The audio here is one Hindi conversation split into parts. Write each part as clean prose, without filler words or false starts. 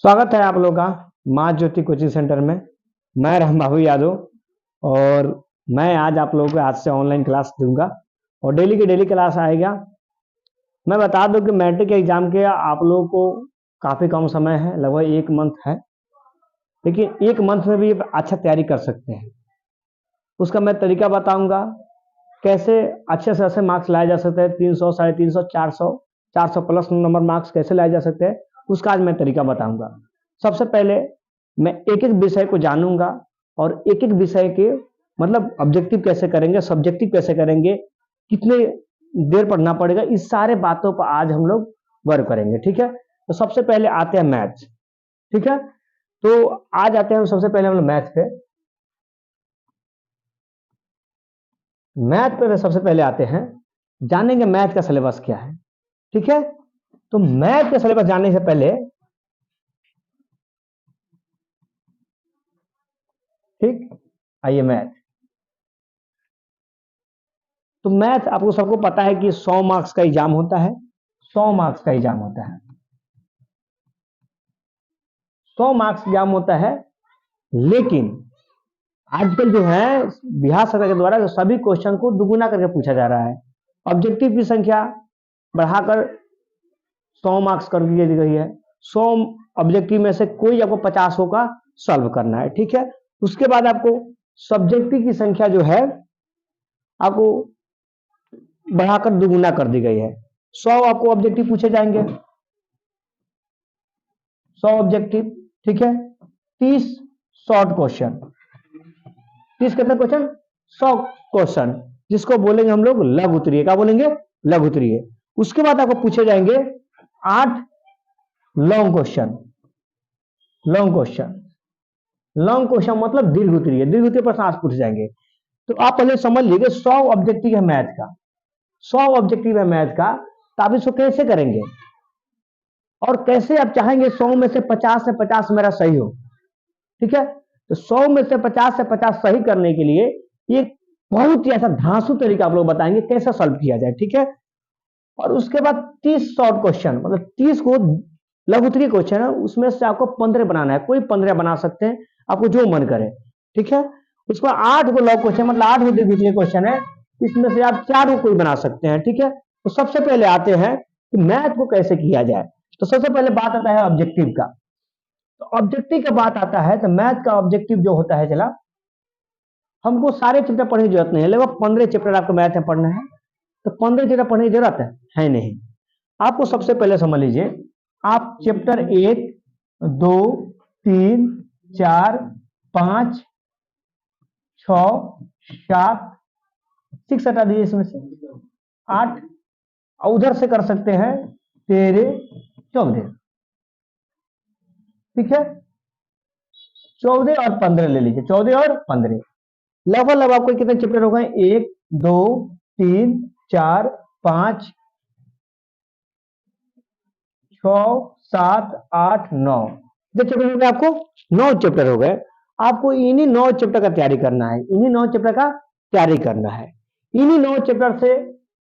स्वागत है आप लोगों का माँ ज्योति कोचिंग सेंटर में। मैं रामबाबू यादव और मैं आज आप लोगों को आज से ऑनलाइन क्लास दूंगा और डेली की डेली क्लास आएगा। मैं बता दूं कि मैट्रिक एग्जाम के आप लोगों को काफ़ी कम समय है, लगभग 1 मंथ है, लेकिन 1 मंथ में भी अच्छा तैयारी कर सकते हैं। उसका मैं तरीका बताऊंगा कैसे अच्छे से अच्छे मार्क्स लाए जा सकते हैं। 300, 350, 400, 400 प्लस नंबर मार्क्स कैसे लाए जा सकते हैं, उसका आज मैं तरीका बताऊंगा। सबसे पहले मैं एक एक विषय को जानूंगा और एक एक विषय के मतलब ऑब्जेक्टिव कैसे करेंगे, सब्जेक्टिव कैसे करेंगे, कितने देर पढ़ना पड़ेगा, इस सारे बातों पर आज हम लोग वर्क करेंगे। ठीक है, तो सबसे पहले आते हैं मैथ्स। ठीक है, तो आज आते हैं सबसे पहले हम लोग मैथ्स पे। मैथ पे सबसे पहले आते हैं, जानेंगे मैथ का सिलेबस क्या है। ठीक है, तो मैथ का सिलेबस जानने से पहले ठीक आइए मैथ। तो मैथ आपको सबको पता है कि 100 मार्क्स का एग्जाम होता है। 100 मार्क्स का एग्जाम होता है, 100 मार्क्स एग्जाम होता है। लेकिन आजकल जो है बिहार सरकार के द्वारा सभी क्वेश्चन को दुगुना करके पूछा जा रहा है। ऑब्जेक्टिव की संख्या बढ़ाकर 100 मार्क्स कर दी गई है। 100 ऑब्जेक्टिव में से कोई आपको 50 का सॉल्व करना है। ठीक है, उसके बाद आपको सब्जेक्टिव की संख्या जो है आपको बढ़ाकर दुगुना कर दी गई है। 100 आपको ऑब्जेक्टिव पूछे जाएंगे, 100 ऑब्जेक्टिव। ठीक है, 30 शॉर्ट क्वेश्चन। 30 कितने क्वेश्चन? 100 क्वेश्चन, जिसको बोलेंगे हम लोग लघु उत्तरीय। क्या बोलेंगे? लघु उत्तरीय। उसके बाद आपको पूछे जाएंगे 8 long question. Long question, long question मतलब दीर्घ उत्तरीय। दीर्घ उत्तरीय प्रश्न आज पूछे जाएंगे। तो आप पहले समझ लीजिए 100 ऑब्जेक्टिव है मैथ का। 100 ऑब्जेक्टिव है मैथ का, तो आप इसको कैसे करेंगे और कैसे आप चाहेंगे 100 में से 50 से 50 मेरा सही हो। ठीक है, तो 100 में से 50 सही करने के लिए एक बहुत ही ऐसा धांसू तरीका आप लोग बताएंगे कैसे सॉल्व किया जाए। ठीक है, और उसके बाद 30 शॉर्ट क्वेश्चन, मतलब 30 को लघु उत्तरीय क्वेश्चन है, उसमें से आपको 15 बनाना है। कोई 15 बना सकते हैं, आपको जो मन करे। ठीक है, उसके बाद 8 को लॉन्ग क्वेश्चन मतलब 8 दीर्घ उत्तरीय क्वेश्चन है, इसमें से आप 4 को कोई बना सकते हैं। ठीक है, तो सबसे पहले आते हैं कि मैथ को कैसे किया जाए। तो सबसे पहले बात आता है ऑब्जेक्टिव का। तो ऑब्जेक्टिव का बात आता है तो मैथ का ऑब्जेक्टिव जो होता है, चला हमको सारे चैप्टर पढ़ने की जरूरत नहीं है, लगभग 15 चैप्टर आपको मैथ में पढ़ना है। तो 15 चैप्टर पढ़ने की जरूरत है नहीं। आपको सबसे पहले समझ लीजिए, आप चैप्टर 1, 2, 3, 4, 5, 6, 7, 6 हटा दीजिए, इसमें से 8, और उधर से कर सकते हैं 13, 14। ठीक है, 14 और 15 ले लीजिए, 14 और 15 लगभग आपको कितने चैप्टर हो गए? 1, 2, 3, 4, 5, 6, 7, 8, 9 चैप्टर हो गए। आपको 9 चैप्टर हो गए। आपको इन्हीं 9 चैप्टर का तैयारी करना है। इन्हीं 9 चैप्टर का तैयारी करना है। इन्हीं 9 चैप्टर से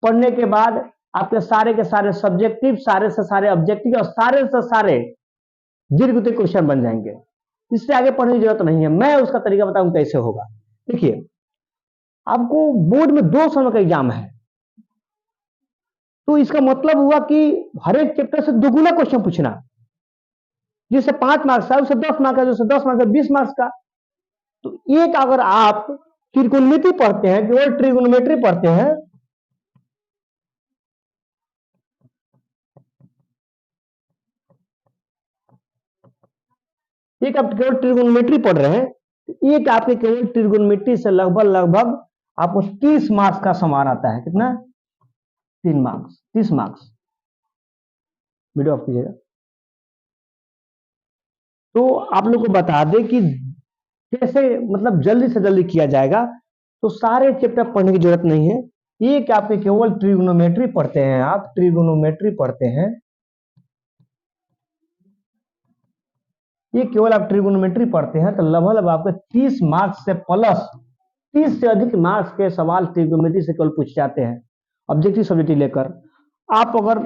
पढ़ने के बाद आपके सारे के सारे सब्जेक्टिव, सारे से सारे ऑब्जेक्टिव और सारे से सारे दीर्घ उत्तरीय क्वेश्चन बन जाएंगे। इससे आगे पढ़ने की जरूरत नहीं है। मैं उसका तरीका बताऊं कैसे होगा। देखिए, आपको बोर्ड में 2 समय का एग्जाम है, तो इसका मतलब हुआ कि हर एक चैप्टर से दुगुना क्वेश्चन पूछना। जिससे 5 मार्क्स का, उससे 10 मार्क्स का, जिससे 10 मार्क्स का 20 मार्क्स का। तो एक अगर आप त्रिकोणमिति पढ़ते हैं, केवल ट्रिगोनोमेट्री पढ़ते हैं, एक आप केवल ट्रिगोनोमेट्री पढ़ रहे हैं, एक आपके केवल ट्रिगोनोमेट्री से लगभग आपको 30 मार्क्स का समान आता है। कितना? 3 मार्क्स, 30 मार्क्स। वीडियो ऑफ कीजिएगा। तो आप लोग को बता दें कि कैसे मतलब जल्दी से जल्दी किया जाएगा। तो सारे चैप्टर पढ़ने की जरूरत नहीं है। एक आपके केवल ट्रिगोनोमेट्री पढ़ते हैं, आप ट्रिगोनोमेट्री पढ़ते हैं, ये केवल आप ट्रिगोनोमेट्री पढ़ते हैं, तो लगभग आपके 30 मार्क्स से प्लस 30 से अधिक मार्क्स के सवाल ट्रिगोनोमेट्री से केवल पूछ जाते हैं, ऑब्जेक्टिव सब्जेक्टिव लेकर। आप अगर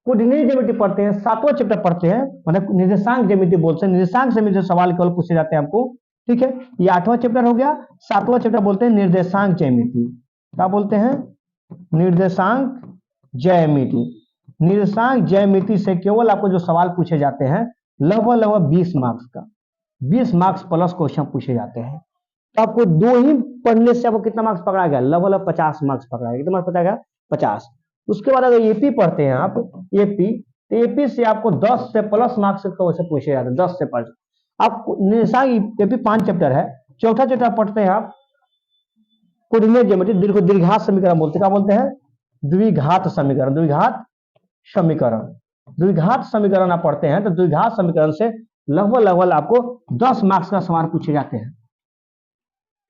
कोऑर्डिनेट ज्योमेट्री पढ़ते हैं, 7वां चैप्टर पढ़ते हैं, मतलब निर्देशांक ज्यामिति बोलते हैं, निर्देशांक ज्यामिति से सवाल केवल पूछे जाते हैं आपको, ठीक है। ये 8वां चैप्टर हो गया। 7वां चैप्टर बोलते हैं निर्देशांक ज्यामिति। क्या बोलते हैं? निर्देशांक ज्यामिति। निर्देशांक ज्यामिति से केवल आपको जो सवाल पूछे जाते हैं लगभग 20 मार्क्स का, 20 मार्क्स प्लस क्वेश्चन पूछे जाते हैं। तो आपको दो ही पढ़ने से आपको कितना मार्क्स पकड़ा गया? लगभग 50 मार्क्स पकड़ा गया। कितना मार्क्स पकड़ा गया? 50। उसके बाद अगर एपी पढ़ते हैं आप, एपी, तो एपी से आपको 10 से प्लस मार्क्स क्वेश्चन पूछे जाते हैं, 10 से प्लस। आप निर्देशांक एपी 5 चैप्टर है। चौथा चैप्टर पढ़ते हैं आप कोऑर्डिनेट ज्योमेट्री, द्विघात समीकरण बोलते हैं। क्या बोलते हैं? द्विघात समीकरण। द्विघात समीकरण, द्विघात समीकरण आप पढ़ते हैं तो द्विघात समीकरण से लगभग आपको 10 मार्क्स का सवाल पूछे जाते हैं,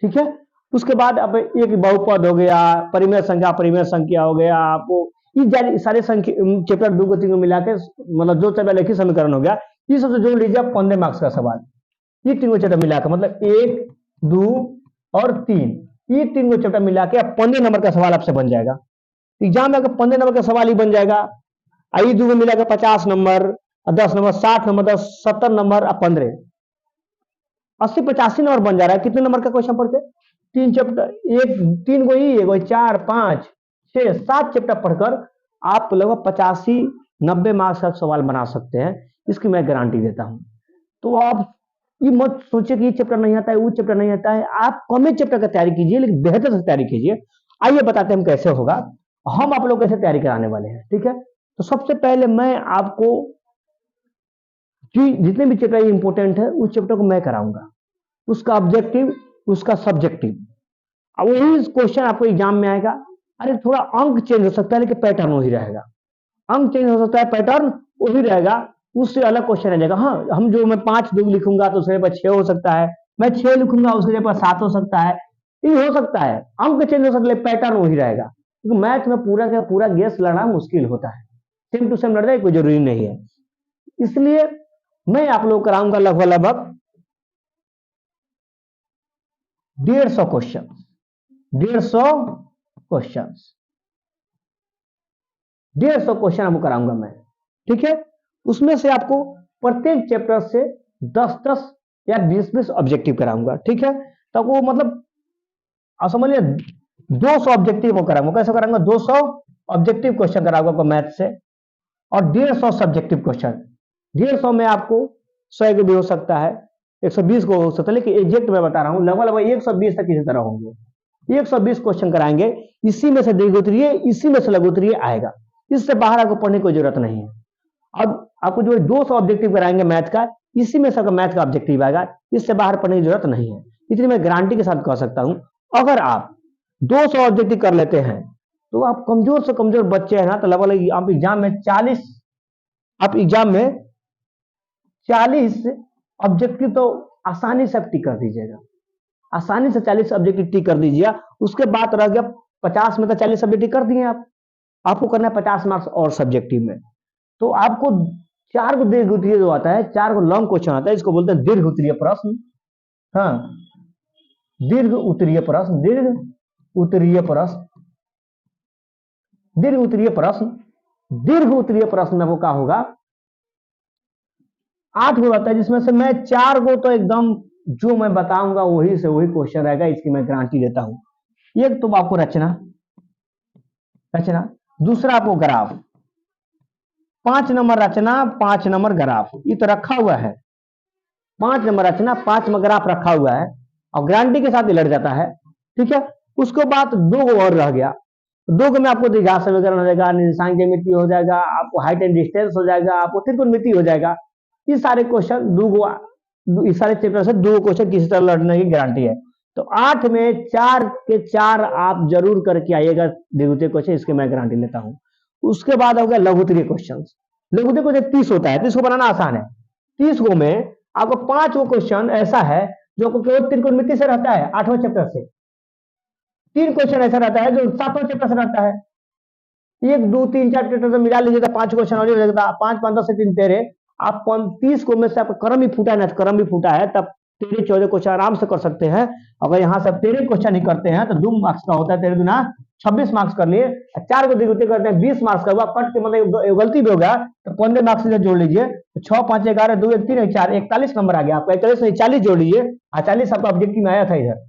ठीक है। उसके बाद अब एक बहुपद हो गया, परिमेय संख्या हो गया, आपको ये सारे चैप्टर 2 को 3 को मिला के मतलब जो चैप्टर एक ही समीकरण हो गया, ये सबसे जोड़ लीजिए 15 मार्क्स का सवाल। ये 3 को चैप्टर मिला के मतलब 1, 2 और 3, ये 3 को चैप्टर मिला के 15 नंबर का सवाल आपसे बन जाएगा। एग्जाम में अगर 15 नंबर का सवाल ही बन जाएगा, आई 2 को मिला के 50 number, 10 number, 60 number, 70 number, 15, 80 85 number बन जा रहा है। कितने नंबर का क्वेश्चन पढ़ते? 3 चैप्टर, 3 को ही 4, 5, 6, 7 चैप्टर पढ़कर आप लगभग 85-90 मार्क्स का सवाल बना सकते हैं, इसकी मैं गारंटी देता हूं। तो आप ये मत सोचिए कि ये चैप्टर नहीं आता है, वो चैप्टर नहीं आता है। आप कम ही चैप्टर की तैयारी कीजिए, लेकिन बेहतर से तैयारी कीजिए। आइए बताते हैं हम कैसे होगा, हम आप लोग कैसे तैयारी कराने वाले हैं, ठीक है। तो सबसे पहले मैं आपको जितने भी चैप्टर इंपॉर्टेंट है उस चैप्टर को मैं कराऊंगा, उसका ऑब्जेक्टिव, उसका सब्जेक्टिव। अब वही क्वेश्चन आपको एग्जाम में आएगा। अरे थोड़ा अंक चेंज हो सकता है लेकिन पैटर्न वही रहेगा। अंक चेंज हो सकता है, पैटर्न वही रहेगा, उससे अलग क्वेश्चन आ जाएगा। हाँ, हम जो मैं 5 2 लिखूंगा तो उसके पर 6 हो सकता है, मैं 6 लिखूंगा उसके पर 7 हो सकता है, ये हो सकता है। अंक चेंज हो सकता है, पैटर्न वही रहेगा। क्योंकि मैथ में पूरा का पूरा गेस लड़ना मुश्किल होता है, सेम टू सेम लड़ना कोई जरूरी नहीं है। इसलिए मैं आप लोग कराऊंगा लगभग 150 क्वेश्चन, 150 क्वेश्चन, 150 क्वेश्चन आपको कराऊंगा मैं, ठीक है। उसमें से आपको प्रत्येक चैप्टर से 10-10 या 20-20 ऑब्जेक्टिव कराऊंगा, ठीक है। तो वो मतलब आप समझ लिया 200 ऑब्जेक्टिव को कराऊंगा। कैसे कराऊंगा? 200 ऑब्जेक्टिव क्वेश्चन कराऊंगा मैथ से, और 150 सब्जेक्टिव क्वेश्चन। 150 में आपको 100 को भी हो सकता है, 120 को हो सकता है, लेकिन एग्जैक्ट मैं बता रहा हूं लगभग 120 तक इसी तरह होंगे। 120 क्वेश्चन कराएंगे, इसी में से दीर्घ उत्तरीय, इसी में से लघु उत्तरीय आएगा। इससे बाहर आपको पढ़ने की कोई जरूरत नहीं है। अब आपको जो 200 ऑब्जेक्टिव कराएंगे मैथ का, इसी में से मैथ का ऑब्जेक्टिव आएगा, इससे बाहर पढ़ने की जरूरत नहीं है। इतनी मैं गारंटी के साथ कह सकता हूं। अगर आप 200 ऑब्जेक्टिव कर लेते हैं तो आप कमजोर से कमजोर बच्चे हैं ना, तो लगभग आप एग्जाम में 40 ऑब्जेक्टिव तो आसानी से टिक कर दीजिएगा, आसानी से 40 ऑब्जेक्टिव टिक कर दीजिए। उसके बाद रह गया 50 में, तो 40 ऑब्जेक्टिव कर दिए आप, आपको करना है 50 मार्क्स और सब्जेक्टिव में। तो आपको 4 को दीर्घ उत्तरीय जो आता है, 4 को लॉन्ग क्वेश्चन आता है, इसको बोलते हैं दीर्घ उत्तरीय प्रश्न। हाँ, दीर्घ उत्तरीय प्रश्न, दीर्घ उत्तरीय प्रश्न, दीर्घ उत्तरीय प्रश्न। दीर्घ उत्तरीय प्रश्न में वो क्या होगा? 8 को आता है, जिसमें से मैं 4 को तो एकदम जो मैं बताऊंगा वही से वही क्वेश्चन रहेगा, इसकी मैं गारंटी देता हूं। एक तो आपको रचना, दूसरा आपको ग्राफ, 5 नंबर रचना, 5 नंबर ग्राफ, ये तो रखा हुआ है। 5 नंबर रचना, 5 नंबर ग्राफ रखा हुआ है, और गारंटी के साथ ही लड़ जाता है, ठीक है। उसके बाद 2 को और रह गया। 2 को में आपको द्विघात समीकरण हो जाएगा, निर्देशांक ज्यामिति हो जाएगा, आपको हाइट एंड डिस्टेंस हो जाएगा, आपको त्रिकोणमिति हो जाएगा। ये सारे क्वेश्चन इस सारे चैप्टर से 2 क्वेश्चन किसी तरह लड़ने की गारंटी है। तो 8 में 4 के 4 आप जरूर करके आइएगा दीर्घ उत्तरीय क्वेश्चन, इसके मैं गारंटी लेता हूं। उसके बाद हो गया लघु उत्तरीय क्वेश्चन। लघु उत्तरीय क्वेश्चन 30 होता है, 30 को बनाना आसान है। 30 को में आपको 5 वो क्वेश्चन ऐसा है जो केवल त्रिकोणमिति से रहता है, 8वें चैप्टर से। 3 क्वेश्चन ऐसा रहता है जो 7वें चैप्टर से रहता है। 1 2 3 4 चैप्टर तो मिला लीजिएगा, 5 क्वेश्चन हो जाएगा। 5 5 10 से 3 13, आप 30 को में से आपका क्रम ही फूटा है ना, क्रम भी फूटा है, तब 13 14 क्वेश्चन आराम से कर सकते हैं। अगर यहाँ से 13 क्वेश्चन ही करते हैं तो 2 मार्क्स का होता है, 13 गुना 26 मार्क्स कर लिए, 4 को द्विगुतिक करते हैं 20 मार्क्स का हुआ, कट के मतलब गलती भी हो गया तो 15 मार्क्स से जोड़ लीजिए, 6 5 11 2 1 3 4 41 नंबर आ गया आपका, 41 से 40 जोड़ लीजिए, 40 आपका ऑब्जेक्टिव में आया था इधर,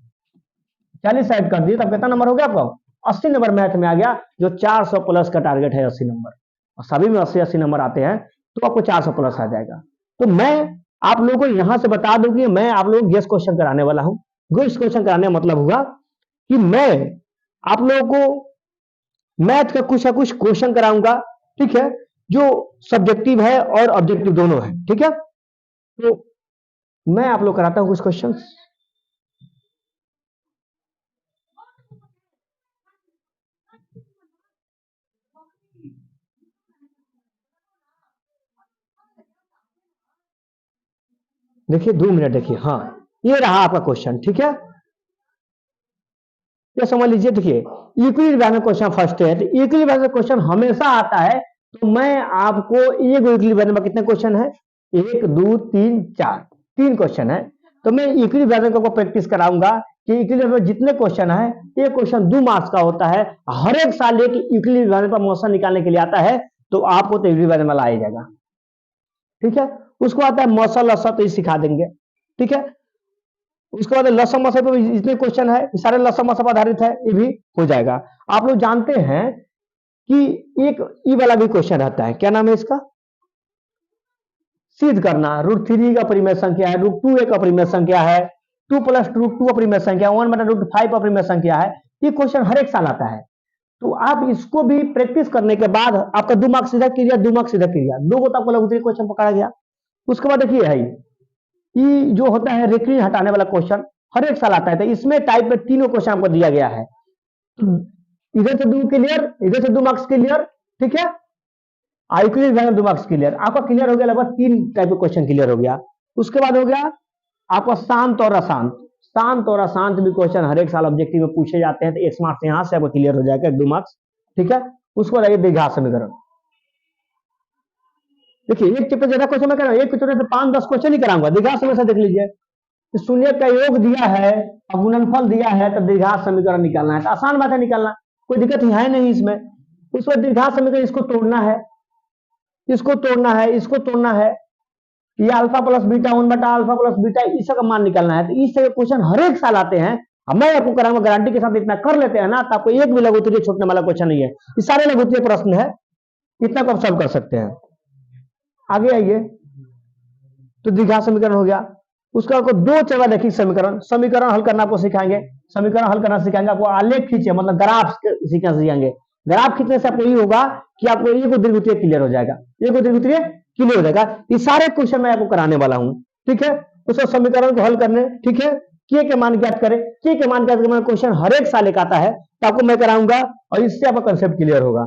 40 ऐड कर दिए तब कितना नंबर हो गया आपका, 80 नंबर मैथ में आ गया, जो 400 प्लस का टारगेट है 80 नंबर, और सभी में 80 नंबर आते हैं तो आपको 400 प्लस आ जाएगा। तो मैं आप लोगों को यहां से बता दूं कि मैं आप लोगों को गेस क्वेश्चन कराने वाला हूं। गेस क्वेश्चन कराने का मतलब हुआ कि मैं आप लोगों को मैथ का कुछ ना कुछ क्वेश्चन कराऊंगा, ठीक है, जो सब्जेक्टिव है और ऑब्जेक्टिव दोनों है, ठीक है। तो मैं आप लोग कराता हूं कुछ क्वेश्चन। देखिए 2 मिनट देखिए, हाँ ये रहा आपका क्वेश्चन, ठीक है, ये समझ लीजिए। देखिए इक्विलिब्रियम क्वेश्चन फर्स्ट है, तो इक्विलिब्रियम क्वेश्चन हमेशा आता है, तो मैं आपको एक इक्विलिब्रियम में कितने क्वेश्चन है, 1 2 3 4 3 क्वेश्चन है, तो मैं इक्विलिब्रियम को प्रैक्टिस कराऊंगा कि इक्विलिब्रियम में जितने क्वेश्चन है, एक क्वेश्चन 2 मार्क्स का होता है, हर एक साल एक इक्विलिब्रियम का मोशन निकालने के लिए आता है, तो आपको तो इक्विलिब्रियम वाला आ जाएगा, ठीक है। उसको आता है मौसल लसा, तो ये सिखा देंगे, ठीक है। उसके बाद लसम मसम पे इतने क्वेश्चन है, सारे लसम मसम आधारित है, ये भी हो जाएगा। आप लोग जानते हैं कि एक ई वाला भी क्वेश्चन रहता है, क्या नाम है इसका, सिद्ध करना √3 का परिमेय संख्या है, √2a का परिमेय संख्या है, 2 + √2 का परिमेय संख्या, 1/√5 का परिमेय संख्या है। ये क्वेश्चन हर एक साल आता है, तो आप इसको भी प्रैक्टिस करने के बाद आपका 2 मार्क्स सीधा क्लियर, 2 मार्क्स सीधा क्लियर, 2 को तो आपको लघुत्तरीय क्वेश्चन पकड़ा गया। उसके बाद देखिए है ये जो होता है रेखनी हटाने वाला क्वेश्चन हर एक साल आता है, तो इसमें टाइप में 3 क्वेश्चन आपको दिया गया है, इधर से 2 क्लियर, इधर से 2 मार्क्स क्लियर, ठीक है, इक्विलिब्रियम 2 मार्क्स क्लियर, आपका क्लियर हो गया, लगभग 3 टाइप के क्वेश्चन क्लियर हो गया। उसके बाद हो गया आपका शांत और अशांत, शांत और अशांत भी क्वेश्चन हर एक साल ऑब्जेक्टिव में पूछे जाते हैं, तो 1 मार्क्स यहां से आपको क्लियर हो जाएगा, 2 मार्क्स, ठीक है। उसको बताइए द्विघात समीकरण, देखिए एक चैप्टर ज्यादा क्वेश्चन मैं कर रहा हूं, एक चैप्टर से 5-10 क्वेश्चन ही कराऊंगा, द्विघात समीकरण देख लीजिए, शून्य का योग दिया है और गुणनफल दिया है, तो द्विघात समीकरण निकालना है, तो आसान बात है निकालना, कोई दिक्कत है नहीं इसमें। उसमें द्विघात समीकरण इसको तोड़ना है, इसको तोड़ना है, इसको तोड़ना है, ये अल्फा प्लस बीटा 1/अल्फा प्लस बीटा इसका मान निकालना है, तो इस तरह क्वेश्चन हर एक साल आते हैं। अब मैं आपको कराऊंगा गारंटी के साथ, इतना कर लेते हैं ना तो आपको एक भी लघुत्तरीय छूटने वाला क्वेश्चन नहीं है, ये सारे लघुत्तरीय प्रश्न है, इतना को आप सॉल्व कर सकते हैं। आगे आइए, तो द्विघात समीकरण हो गया। उसका आपको 2 चरण देखिए, समीकरण समीकरण हल करना आपको सिखाएंगे, समीकरण हल करना सिखाएंगे आपको, आलेख खींचे मतलब ग्राफ सीखना सिखाएंगे, ग्राफ खींचने से आपको ये होगा कि आपको एक द्विगुत्रीय क्लियर हो जाएगा, एक द्विगुत्रीय क्लियर हो जाएगा। ये सारे क्वेश्चन मैं आपको कराने वाला हूं, ठीक है। उसको समीकरण को हल करने, ठीक है, के मान ज्ञात करें, के मान ज्ञात करने क्वेश्चन हर एक साल एक आता है, तो आपको मैं कराऊंगा और इससे आपका कंसेप्ट क्लियर होगा।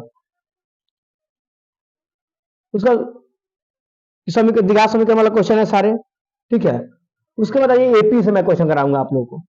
उसका द्विघात समीकरण वाला क्वेश्चन है सारे, ठीक है। उसके बाद आइए एपी से मैं क्वेश्चन कराऊंगा आप लोगों को,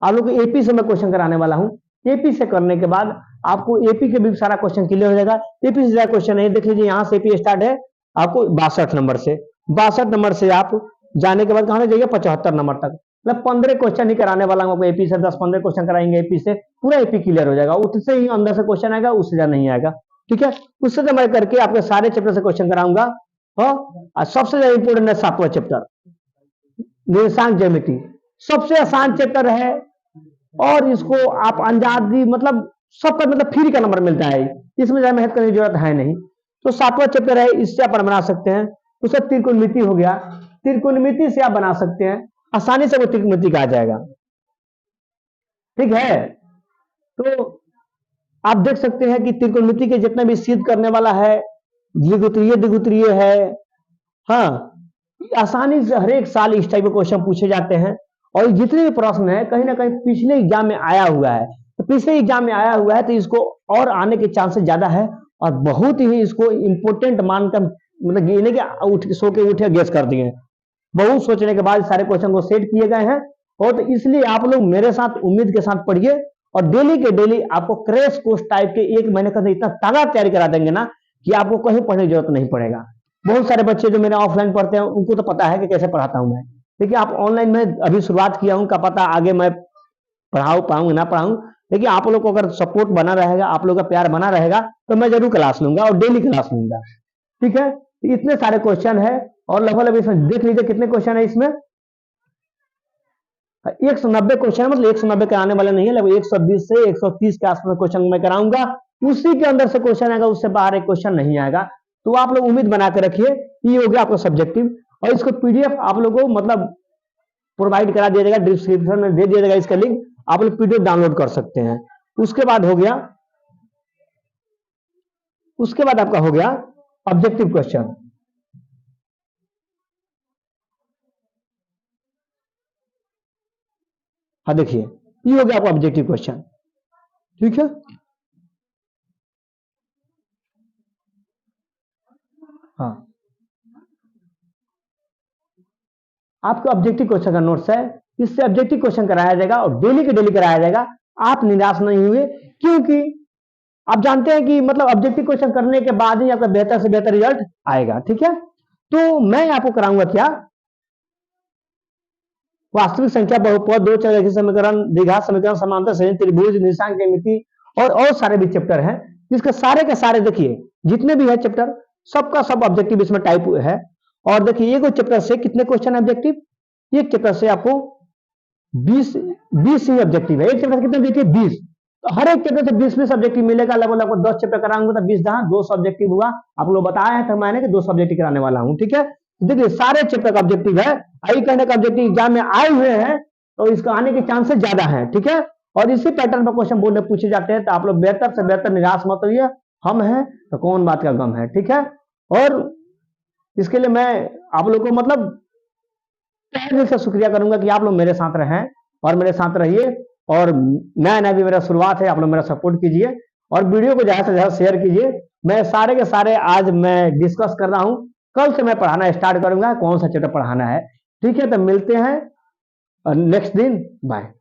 आप लोग को एपी से मैं क्वेश्चन कराने वाला हूं। एपी से करने के बाद आपको एपी के भी सारा क्वेश्चन क्लियर हो जाएगा। एपी से ज्यादा क्वेश्चन नहीं, देख लीजिए यहां से एपी स्टार्ट है आपको 62 नंबर से, 62 नंबर से आप जाने के बाद कहां जाइए 75 नंबर तक, मतलब 15 क्वेश्चन ही कराने वाला हूं आपको एपी से, 10-15 क्वेश्चन कराएंगे एपी से, पूरा एपी क्लियर हो जाएगा, उससे ही अंदर से क्वेश्चन आएगा, उससे ज्यादा नहीं आएगा, ठीक है। उससे तो मैं करके आपके सारे चैप्टर से क्वेश्चन कराऊंगा। और सबसे ज्यादा इंपोर्टेंट है 7वां चैप्टर निर्देशांक ज्यामिति, सबसे आसान चैप्टर है, और इसको आप अंदाजी मतलब सबका मतलब फ्री का नंबर मिलता है, इसमें ज्यादा मेहनत करने की जरूरत है नहीं। तो 7वां चैप्टर है, इससे आप बना सकते हैं। उससे त्रिकोणमिति हो गया, त्रिकोणमिति से आप बना सकते हैं, आसानी से वो त्रिकोणमिति का आ जाएगा, ठीक है। तो आप देख सकते हैं कि त्रिकोणमिति के जितना भी सिद्ध करने वाला है, द्विगुत्रीय द्विगुत्रीय है, हाँ, आसानी से हर एक साल इस टाइप के क्वेश्चन पूछे जाते हैं। और जितने भी प्रश्न है कहीं ना कहीं पिछले एग्जाम में आया हुआ है, तो पिछले एग्जाम में आया हुआ है तो इसको और आने के चांसेस ज्यादा है, और बहुत ही इसको इंपोर्टेंट मानकर मतलब गिने के उठ सो के उठे गेस कर दिए, बहुत सोचने के बाद सारे क्वेश्चन को सेट किए गए हैं। और तो इसलिए आप लोग मेरे साथ उम्मीद के साथ पढ़िए, और डेली के डेली आपको क्रैश कोर्स टाइप के 1 महीने का इतना ताजा तैयारी करा देंगे ना कि आपको कहीं पढ़ने की जरूरत नहीं पड़ेगा। बहुत सारे बच्चे जो मेरे ऑफलाइन पढ़ते हैं उनको तो पता है कि कैसे पढ़ाता हूं मैं, लेकिन आप ऑनलाइन में अभी शुरुआत किया हूं, क्या पता आगे मैं पढ़ाऊं पाऊंगा ना पढ़ाऊं, लेकिन आप लोग को अगर सपोर्ट बना रहेगा, आप लोग का प्यार बना रहेगा, तो मैं जरूर क्लास लूंगा और डेली क्लास लूंगा। ठीक है, तो इतने सारे क्वेश्चन है और लगभग इसमें देख लीजिए कितने क्वेश्चन है इसमें। 190 क्वेश्चन, मतलब 190 कराने वाले नहीं है, लगभग 120 से 130 के आसपास क्वेश्चन मैं कराऊंगा। उसी के अंदर से क्वेश्चन आएगा, उससे बाहर एक क्वेश्चन नहीं आएगा। तो आप लोग उम्मीद बना के रखिए, ये हो गया आपका सब्जेक्टिव। और इसको पीडीएफ आप लोगों को मतलब प्रोवाइड करा दिया जाएगा, डिस्क्रिप्शन में दे दिया जाएगा इसका लिंक, आप लोग पीडीएफ डाउनलोड कर सकते हैं। उसके बाद हो गया, उसके बाद आपका हो गया ऑब्जेक्टिव क्वेश्चन। हाँ देखिए, ये हो गया आपका ऑब्जेक्टिव क्वेश्चन। ठीक है, हाँ आपके ऑब्जेक्टिव क्वेश्चन का नोट्स है, इससे ऑब्जेक्टिव क्वेश्चन कराया जाएगा और डेली के डेली कराया जाएगा। आप निराश नहीं हुए, क्योंकि आप जानते हैं कि मतलब ऑब्जेक्टिव क्वेश्चन करने के बाद ही आपका बेहतर से बेहतर रिजल्ट आएगा। ठीक है, तो मैं आपको कराऊंगा क्या, वास्तविक संख्या, बहुपद, दो चरघी समीकरण, द्विघात समीकरण, समांतर श्रेणी, त्रिभुज, निर्देशांक की मिति और सारे भी चैप्टर हैं, जिसके सारे के सारे देखिए जितने भी है चैप्टर सबका सब ऑब्जेक्टिव इसमें टाइप है। और देखिए एक चैप्टर से कितने क्वेश्चन ऑब्जेक्टिव, एक चैप्टर से आपको 20 ही ऑब्जेक्टिव है। एक चैप्टर कितने देखिए 20, तो हर एक चैप्टर से 20 ऑब्जेक्टिव मिलेगा। लगभग 10 चैप्टर कराऊंगा तो 20 200 ऑब्जेक्टिव हुआ। आप लोग बताया है तो मैंने कि 200 ऑब्जेक्टिव कराने वाला हूं। ठीक है, देखिए सारे चैप्टर का ऑब्जेक्टिव है। आई कहने का ऑब्जेक्टिव एग्जाम में आए हुए हैं तो इसका आने के चांसेस ज्यादा है। ठीक है, और इसी पैटर्न पर क्वेश्चन बोर्ड में पूछे जाते हैं, तो आप लोग बेहतर से बेहतर निराश मत होइए, हम हैं तो कौन बात का गम है। ठीक है, और इसके लिए मैं आप लोग को मतलब तहे दिल से शुक्रिया करूंगा कि आप लोग मेरे साथ रहें और मेरे साथ रहिए। और नया नया भी मेरा शुरुआत है, आप लोग मेरा सपोर्ट कीजिए और वीडियो को ज्यादा से ज्यादा शेयर कीजिए। मैं सारे के सारे आज मैं डिस्कस कर रहा हूं, कल से मैं पढ़ाना स्टार्ट करूंगा, कौन सा चैप्टर पढ़ाना है। ठीक है, तो मिलते हैं नेक्स्ट दिन, बाय।